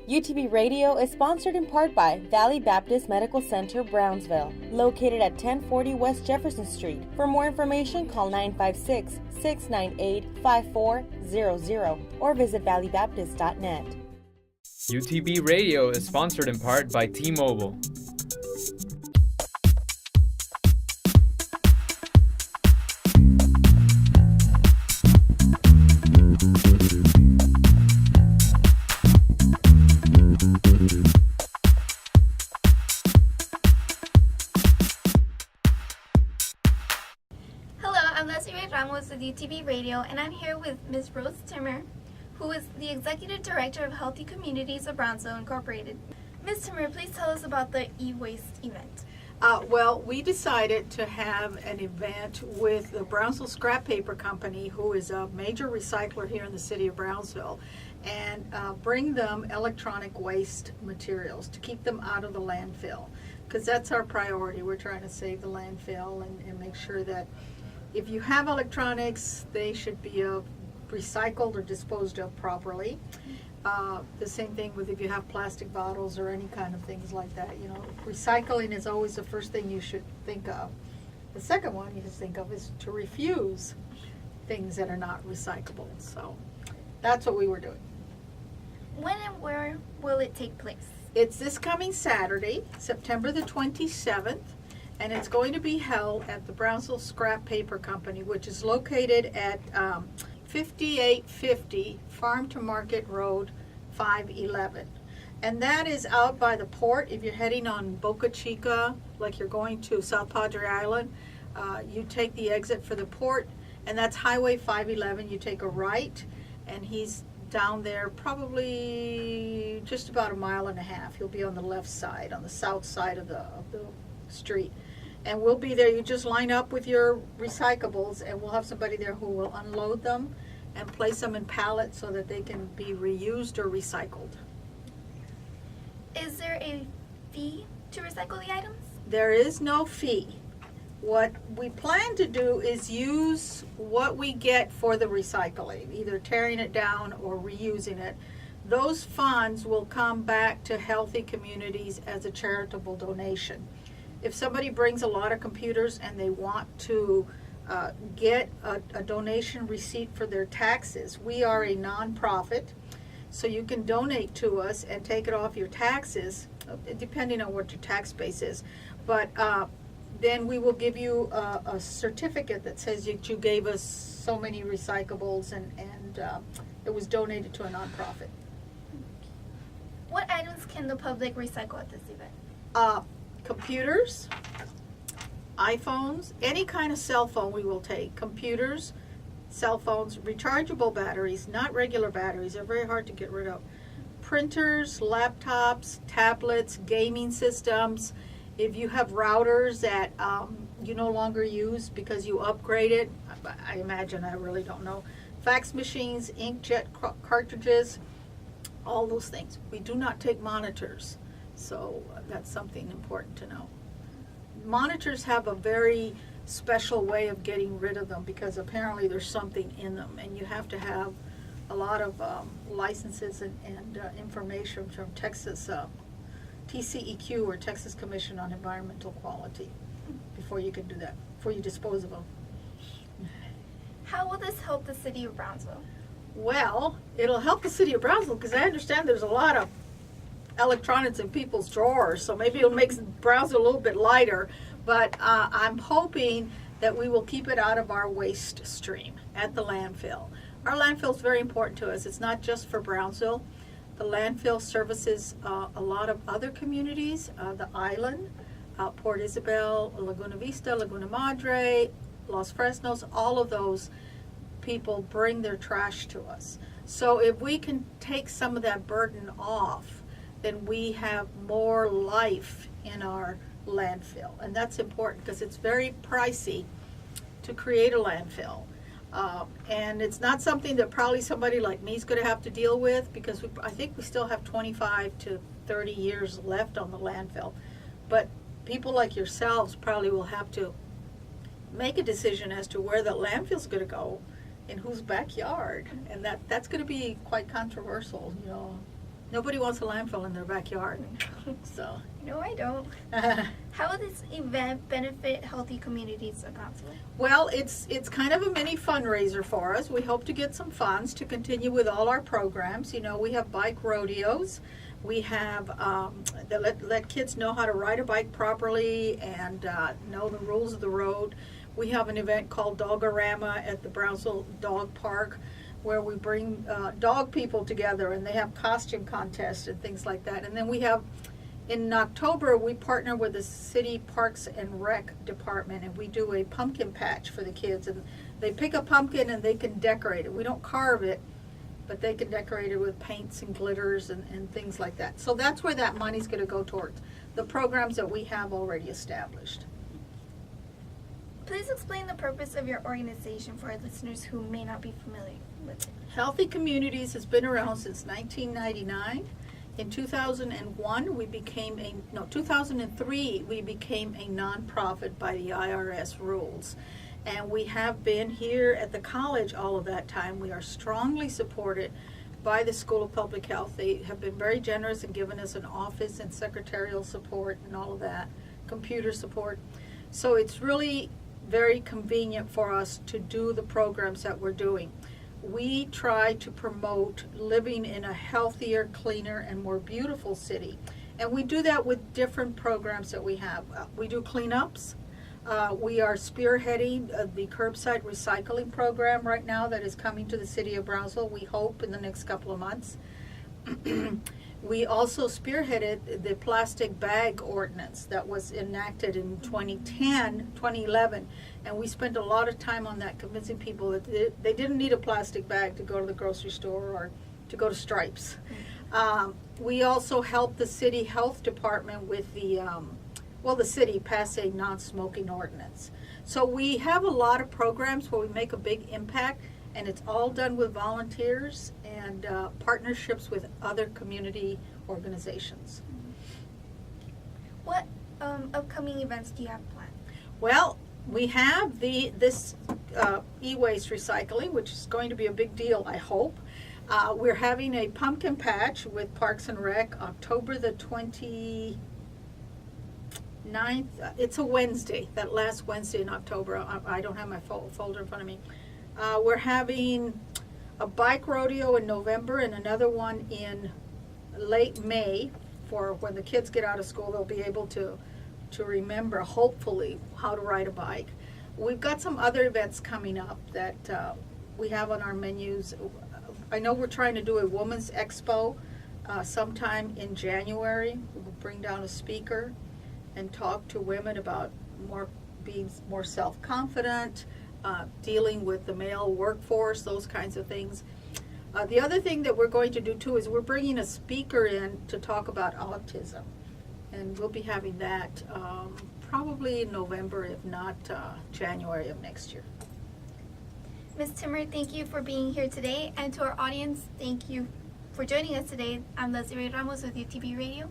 UTB Radio is sponsored in part by Valley Baptist Medical Center, Brownsville, located at 1040 West Jefferson Street. For more information, call 956-698-5400 or visit valleybaptist.net. UTB Radio is sponsored in part by T-Mobile. With UTB Radio, and I'm here with Ms. Rose Timmer, who is the Executive Director of Healthy Communities of Brownsville Incorporated. Ms. Timmer, please tell us about the e-waste event. Well, we decided to have an event with the Brownsville Scrap Paper Company, who is a major recycler here in the city of Brownsville, and bring them electronic waste materials to keep them out of the landfill, because that's our priority. We're trying to save the landfill and make sure that if you have electronics, they should be recycled or disposed of properly. The same thing with if you have plastic bottles or any kind of things like that. You know, recycling is always the first thing you should think of. The second one you just think of is to refuse things that are not recyclable. So that's what we were doing. When and where will it take place? It's this coming Saturday, September the 27th. And it's going to be held at the Brownsville Scrap Paper Company, which is located at 5850 Farm to Market Road 511. And that is out by the port. If you're heading on Boca Chica, like you're going to South Padre Island, you take the exit for the port, and that's Highway 511. You take a right, and he's down there probably just about a mile and a half. He'll be on the left side, on the south side of the street. And we'll be there. You just line up with your recyclables, and we'll have somebody there who will unload them and place them in pallets so that they can be reused or recycled. Is there a fee to recycle the items? There is no fee. What we plan to do is use what we get for the recycling, either tearing it down or reusing it. Those funds will come back to Healthy Communities as a charitable donation. If somebody brings a lot of computers and they want to get a donation receipt for their taxes, we are a nonprofit, so you can donate to us and take it off your taxes, depending on what your tax base is. But then we will give you a certificate that says that you gave us so many recyclables and it was donated to a nonprofit. What items can the public recycle at this event? Computers, iPhones, any kind of cell phone we will take. Computers, cell phones, rechargeable batteries, not regular batteries. They're very hard to get rid of. Printers, laptops, tablets, gaming systems. If you have routers that you no longer use because you upgraded, I imagine, I really don't know. Fax machines, inkjet cartridges, all those things. We do not take monitors. So that's something important to know. Monitors have a very special way of getting rid of them because apparently there's something in them, and you have to have a lot of licenses and information from Texas TCEQ, or Texas Commission on Environmental Quality, before you can do that, before you dispose of them. How will this help the city of Brownsville? Well, it'll help the city of Brownsville because I understand there's a lot of electronics in people's drawers, so maybe it'll make Brownsville a little bit lighter, but I'm hoping that we will keep it out of our waste stream at the landfill. Our landfill is very important to us. It's not just for Brownsville. The landfill services a lot of other communities, the island, Port Isabel, Laguna Vista, Laguna Madre, Los Fresnos, all of those people bring their trash to us. So if we can take some of that burden off, then we have more life in our landfill. And that's important because it's very pricey to create a landfill. And it's not something that probably somebody like me is going to have to deal with because I think we still have 25 to 30 years left on the landfill. But people like yourselves probably will have to make a decision as to where the landfill is going to go in whose backyard. And that's going to be quite controversial, you know. Nobody wants a landfill in their backyard. So. No, I don't. How will this event benefit healthy communities of Brownsville? Well, it's kind of a mini fundraiser for us. We hope to get some funds to continue with all our programs. You know, we have bike rodeos. We have let kids know how to ride a bike properly and know the rules of the road. We have an event called Dogorama at the Brownsville Dog Park, where we bring dog people together and they have costume contests and things like that. And then we have, in October, we partner with the City Parks and Rec Department, and we do a pumpkin patch for the kids. And they pick a pumpkin and they can decorate it. We don't carve it, but they can decorate it with paints and glitters and things like that. So that's where that money's going to go towards, the programs that we have already established. Please explain the purpose of your organization for our listeners who may not be familiar with it. Healthy Communities has been around since 1999. In 2003, we became a nonprofit by the IRS rules. And we have been here at the college all of that time. We are strongly supported by the School of Public Health. They have been very generous and given us an office and secretarial support and all of that, computer support. So it's really very convenient for us to do the programs that we're doing. We try to promote living in a healthier, cleaner, and more beautiful city. And we do that with different programs that we have. We do cleanups. We are spearheading the curbside recycling program right now that is coming to the city of Brownsville, we hope, in the next couple of months. We also spearheaded the plastic bag ordinance that was enacted in 2011, and we spent a lot of time on that, convincing people that they didn't need a plastic bag to go to the grocery store or to go to Stripes. We also helped the city health department with the city passed a non-smoking ordinance. So we have a lot of programs where we make a big impact, and it's all done with volunteers and partnerships with other community organizations. What upcoming events do you have planned? Well, we have this e-waste recycling, which is going to be a big deal, I hope. We're having a pumpkin patch with Parks and Rec October the 29th. It's a Wednesday, that last Wednesday in October. I don't have my folder in front of me. We're having a bike rodeo in November and another one in late May, for when the kids get out of school, they'll be able to remember, hopefully, how to ride a bike. We've got some other events coming up that we have on our menus. I know we're trying to do a women's expo sometime in January. We'll bring down a speaker and talk to women about being more self-confident, dealing with the male workforce, those kinds of things. The other thing that we're going to do too is we're bringing a speaker in to talk about autism, and we'll be having that probably in November, if not January of next year. Ms. Timmer, thank you for being here today, and to our audience, thank you for joining us today. I'm Leslie Ray Ramos with UTB Radio.